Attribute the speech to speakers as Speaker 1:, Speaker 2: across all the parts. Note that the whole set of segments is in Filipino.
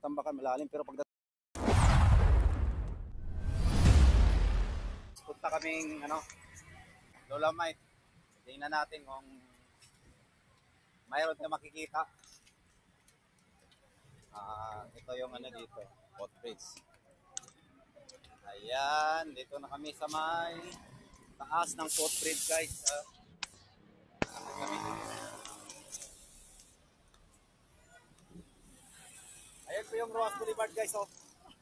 Speaker 1: Tambakan malalim, pero pag punta kaming Dolomite. Tingnan natin kung mayroon ka makikita. Ito yung dito, footbridge. Ayan, dito na kami sa may taas ng footbridge, guys. Ayan po yung Rojas Boulevard, guys.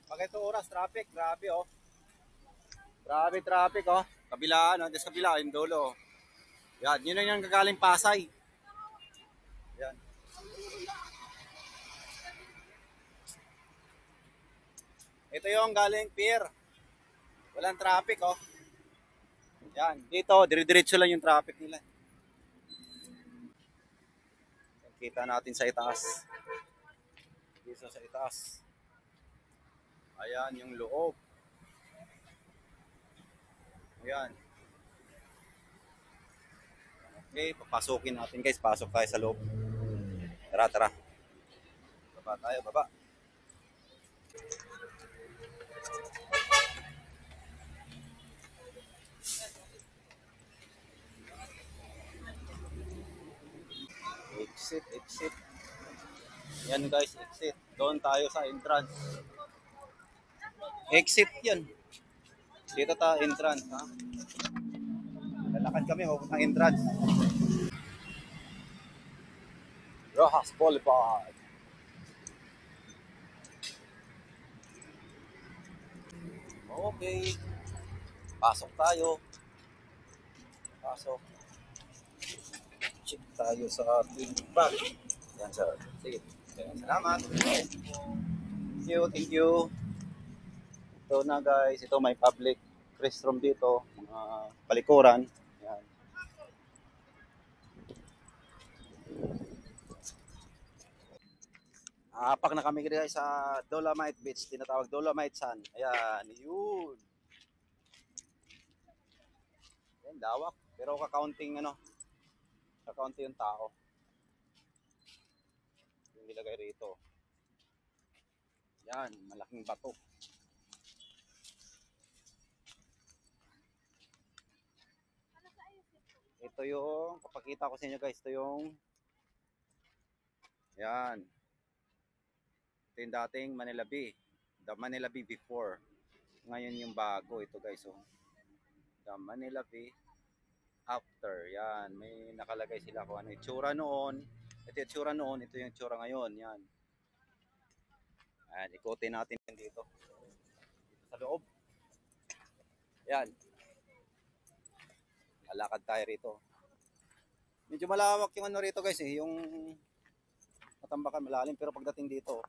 Speaker 1: Pag ito oras, traffic, grabe Grabe traffic Kabilaan, sa kabila, yung dulo. Yan, yun yung gagaling Pasay. Yan. Ito yung galing pier. Walang traffic Yan, dito, dire-diretso lang yung traffic nila. Kita natin sa itaas. Dito sa itaas. Ayan yung loob. Ayan. Okay, papasukin natin, guys. Pasok tayo sa loob. Tara. Baba tayo, baba. Exit. Yan, guys, exit. Doon tayo sa entrance. Exit yan. Dito tayo entrance, Lalakad kami, papuntang entrance. Rojas Boulevard. Okay. Pasok tayo. Check tayo sa ating bag. Yan, sir. Sige. Salamat. Thank you. Ito na, guys. Ito may public restroom dito. Mga palikuran. Yan. Apak na kami, guys, sa Dolomite Beach. Tinatawag Dolomite Sand. Ayan. Yun. Yan, lawak. Pero kakaunting kakaunti yung tao. Yung nilagay rito. Yan, malaking bato. Ito yung, papakita ko sa inyo, guys, ito yung, yan. Ito yung dating Manila Bay. The Manila Bay before. Ngayon yung bago, ito, guys, The Manila Bay after. Yan, may nakalagay sila kung ano itsura noon. Ito yung itsura noon, ito yung itsura ngayon. Yan. Ayan, ikutin natin dito. Sa loob. Yan. Lalakad tayo rito. Medyo malawak yung rito, guys, yung Tambakan malalim, pero pagdating dito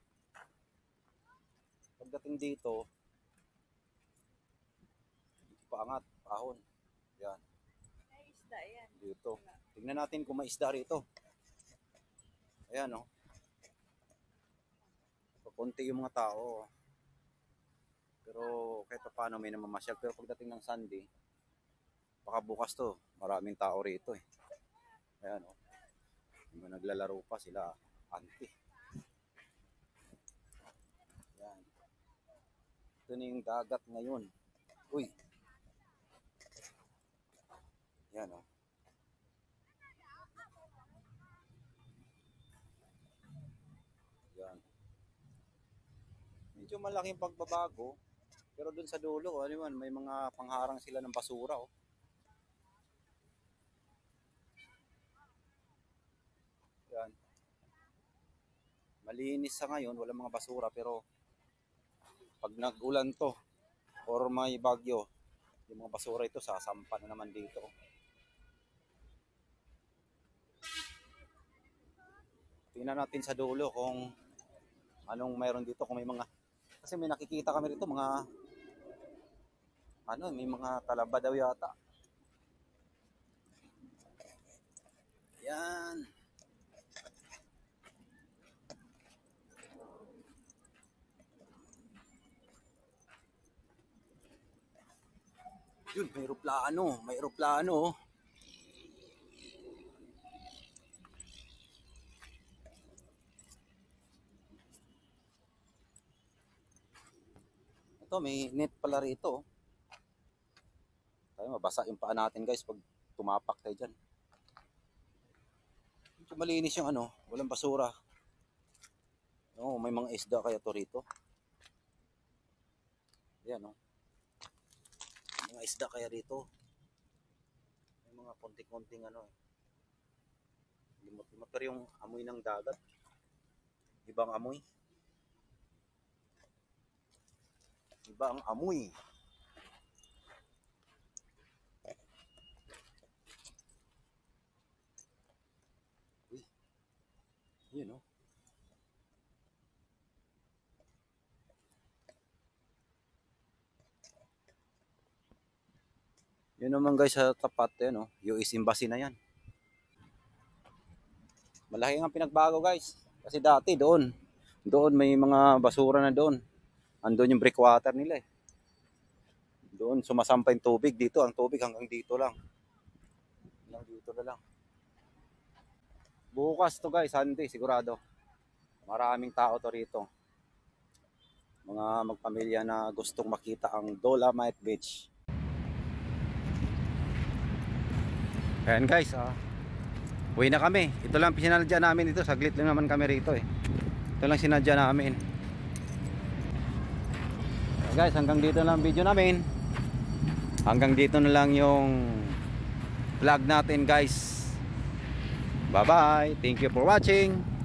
Speaker 1: paangat, pahon. Yan.
Speaker 2: May isda yan.
Speaker 1: Dito. Tingnan natin kung may isda rito. Ayan Pakunti yung mga tao. Pero kahit paano may namamasyal. Pero pagdating ng Sunday, baka bukas to, maraming tao rito Ayan Yung naglalaro pa sila, auntie. Ayan. Ito na yung dagat ngayon. Uy. Ayan Ayan. Medyo malaking pagbabago. Pero dun sa dulo, may mga pangharang sila ng basura Yan. Malinis sa ngayon, wala mga basura, pero pag nag-ulan to or may bagyo, yung mga basura ito sasampa na naman dito. Tingnan natin sa dulo kung anong mayroon dito, kung may mga, kasi may nakikita kami rito mga may mga talaba daw yata. Yan. Yun, may eroplano. Ito, may net pala rito. Tayo, mabasa yung paa natin guys pag tumapak tayo dyan. Medyo malinis yung ano, walang basura. Oo, may mga isda kaya to rito. Yan, no? Mga isda kaya rito. May mga konting-konting ano eh. Limot-limot pero yung amoy ng dagat. Ibang amoy. Iba ang amoy. Uy, yun no. Yun naman guys sa tapat yan no. US Embassy na yan. Malaki ang pinagbago guys. Kasi dati doon may mga basura na doon. Andun yung breakwater nila eh. Doon sumasampay yung tubig. Dito ang tubig hanggang dito lang. Hanggang dito na lang. Bukas to guys, Sunday sigurado. Maraming tao to rito. Mga magpamilya na gustong makita ang Dolomite Beach. Ayan guys, uwi na kami. Ito lang sinadya namin ito. Saglit lang naman kami rito eh. Ito lang sinadya namin. Guys, hanggang dito lang video namin. Hanggang dito na lang yung vlog natin guys. Bye bye. Thank you for watching.